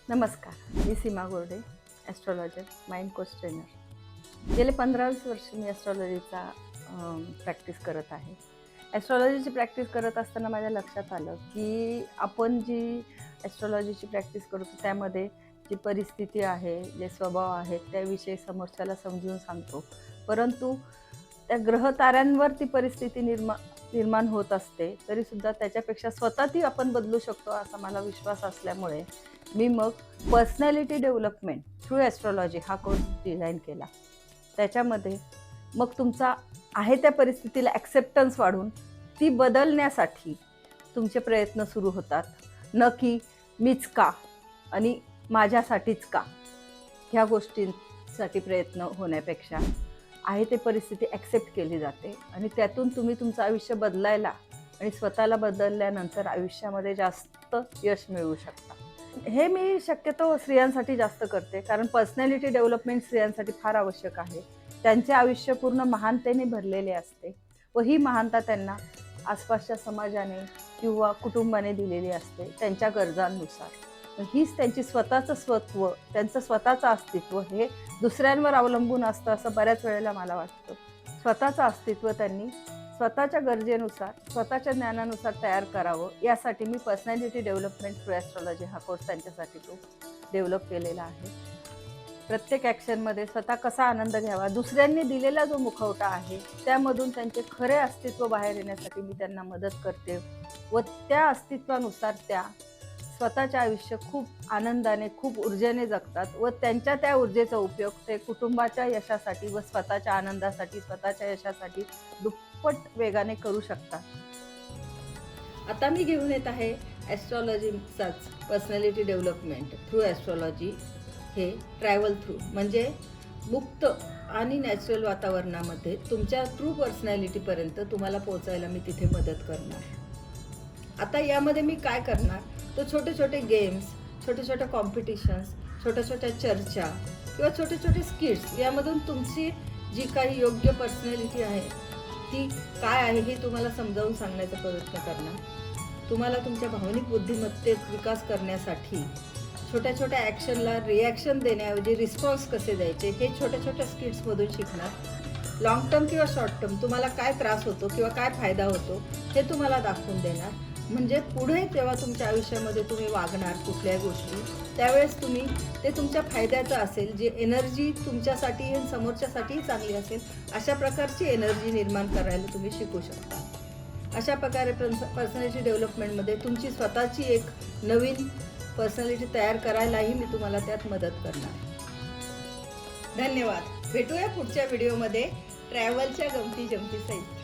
नमस्कार, मी Seema Gorde, astrologer, mind coach trainer. गेले 15-20 वर्ष मी ॲस्ट्रॉलॉजीचा प्रॅक्टिस करत आहे. ॲस्ट्रॉलॉजीची प्रॅक्टिस करत असताना माझ्या लक्षात आलं की आपण जी ॲस्ट्रॉलॉजीची प्रॅक्टिस करतो त्यामध्ये जी परिस्थिती आहे, जे स्वभाव आहेत त्याविषयी समोरच्याला समजून सांगतो. परंतु त्या ग्रहताऱ्यांवर ती परिस्थिती निर्माण होत असते, तरीसुद्धा त्याच्यापेक्षा स्वतः ती आपण बदलू शकतो असा मला विश्वास असल्यामुळे मी मग पर्सनॅलिटी डेव्हलपमेंट थ्रू ॲस्ट्रॉलॉजी हा कोर्स डिझाईन केला. त्याच्यामध्ये मग तुमचा आहे त्या परिस्थितीला ॲक्सेप्टन्स वाढून ती बदलण्यासाठी तुमचे प्रयत्न सुरू होतात. न की मीच का आणि माझ्यासाठीच का ह्या गोष्टींसाठी प्रयत्न होण्यापेक्षा आहे ते परिस्थिती ॲक्सेप्ट केली जाते आणि त्यातून तुम्ही तुमचं आयुष्य बदलायला आणि स्वतःला बदलल्यानंतर आयुष्यामध्ये जास्त यश मिळवू शकता. हे मी शक्यतो स्त्रियांसाठी जास्त करते, कारण पर्सनॅलिटी डेव्हलपमेंट स्त्रियांसाठी फार आवश्यक आहे. त्यांचे आयुष्य पूर्ण महानतेने भरलेले असते व ही महानता त्यांना आसपासच्या समाजाने किंवा कुटुंबाने दिलेली असते त्यांच्या गरजांनुसार. हीच त्यांची स्वतःचं स्वत्व, त्यांचं स्वतःचं अस्तित्व हे दुसऱ्यांवर अवलंबून असतं असं बऱ्याच वेळेला मला वाटतं. स्वतःचं अस्तित्व त्यांनी स्वतःच्या गरजेनुसार, स्वतःच्या ज्ञानानुसार तयार करावं, यासाठी मी पर्सनॅलिटी डेव्हलपमेंट थ्रू ॲस्ट्रॉलॉजी हा कोर्स त्यांच्यासाठी तो डेव्हलप केलेला आहे. प्रत्येक ॲक्शनमध्ये स्वतः कसा आनंद घ्यावा, दुसऱ्यांनी दिलेला जो मुखवटा आहे त्यामधून त्यांचे खरे अस्तित्व बाहेर येण्यासाठी मी त्यांना मदत करते व त्या अस्तित्वानुसार त्या स्वतःचे आयुष्य खूप आनंदाने, खूप ऊर्जेने जगतात व त्यांच्या त्या ऊर्जेचा उपयोग ते कुटुंबाच्या यशासाठी व स्वतःच्या आनंदासाठी, स्वतःच्या यशासाठी दुप्पट वेगाने करू शकतात. आता मी घेऊन येत आहे ॲस्ट्रॉलॉजीचाच पर्सनॅलिटी डेव्हलपमेंट थ्रू ॲस्ट्रॉलॉजी, हे ट्रॅव्हल थ्रू, म्हणजे मुक्त आणि नॅचरल वातावरणामध्ये तुमच्या ट्रू पर्सनॅलिटीपर्यंत तुम्हाला पोहोचायला मी तिथे मदत करणार. आता यामध्ये मी काय करणार, तर छोटे छोटे गेम्स, छोटे छोटे कॉम्पिटिशन्स, छोट्या छोट्या चर्चा किंवा छोटे छोटे स्किट्स, यामधून तुमची जी काही योग्य पर्सनॅलिटी आहे ती काय आहे हे तुम्हाला समजावून सांगण्याचा प्रयत्न करणार. तुम्हाला तुमच्या भावनिक बुद्धिमत्तेत विकास करण्यासाठी छोट्या छोट्या ॲक्शनला रिॲक्शन देण्याऐवजी रिस्पॉन्स कसे द्यायचे हे छोट्या छोट्या स्किट्समधून शिकणार. लॉंग टर्म किंवा शॉर्ट टर्म तुम्हाला काय त्रास होतो किंवा काय फायदा होतो हे तुम्हाला दाखवून देणार. म्हणजे पुढे जेव्हा तुमच्या आयुष्यामध्ये तुम्ही वागणार कुठल्याही गोष्टी, त्यावेळेस तुम्ही ते तुमच्या फायद्याचं असेल, जी एनर्जी तुमच्यासाठी आणि समोरच्यासाठीही चांगली असेल अशा प्रकारची एनर्जी निर्माण करायला तुम्ही शिकू शकता. अशा प्रकारे पर्सनॅलिटी डेव्हलपमेंटमध्ये तुमची स्वतःची एक नवीन पर्सनॅलिटी तयार करायलाही मी तुम्हाला त्यात मदत करणार. धन्यवाद. भेटूया पुढच्या व्हिडिओमध्ये ट्रॅव्हलच्या गमती जमती सहित.